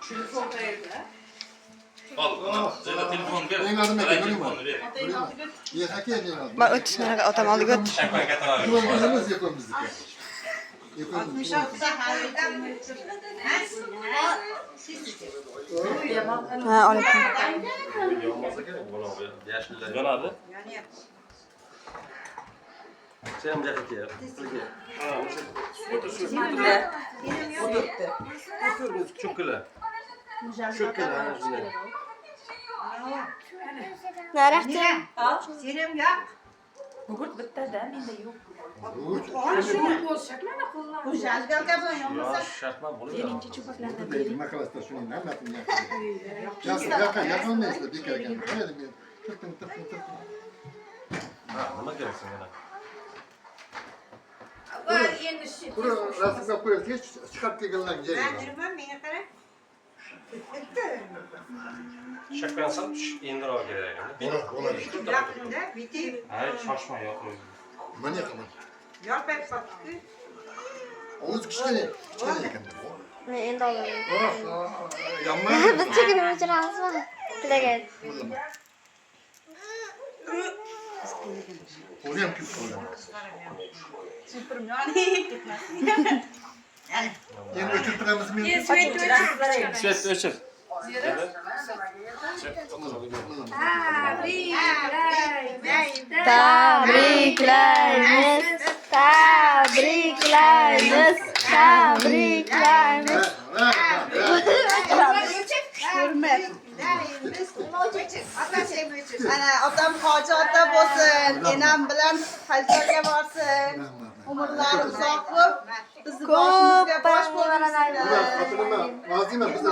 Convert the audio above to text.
Telefon qayerda? Al, telefon ber. Mengadim ekan, Telefonni ber. Yer haka mengadim. Bak o'tishmanaga otam oldiga o'tdi. Shakanga taraver. Yo'qimiz yo'qimizniki. 66 haydan Ha, olayapman. Yonmasa kerak buni yashillar. Yonadi. Sen ham jahilga. Sizga. Ha, o'sha. Otur biz cho'kila. Cho'kila ana shunday. Nariqchi. Senem yo'q. Gugurt bittada, menda yo'q. Bu jalgalga bu yonmasa. Yosh shartman bo'ladi. Birinchi cho'paklardan Nima qilasizlar shuning hammasini yaping. Yaqinmaysizlar bekor ekan. Mayli men tirtin. Ha, nima kerak senga? Va endi shu. Buni rasmga qo'yib hech chiqarib kelganlar joyi. Men yurman, menga qara. Shakkan solib endiroq kerak ekan. Bo'ladi. Yaqinda bitib, Hay, shoshma yo'q. Mana qilaman. yopib qolibdi. O'z kichkina ekan. Men endi olaman. Yomma. Biz chekini o'chiramizmi? Tilagan. O'zi ham kuyib qoldi. Endi o'chirib turamizmi? Svet o'chir. Tabriklaymiz. Tabriklaymiz. Tabriklaymiz. Ana otam hoji ota bo'lsin, enam bilan hajlarga borsin. Umrlari uzoq bo'lib, bizni boshimizga bosh bo'lsin. Ular xotinima, Nozima biz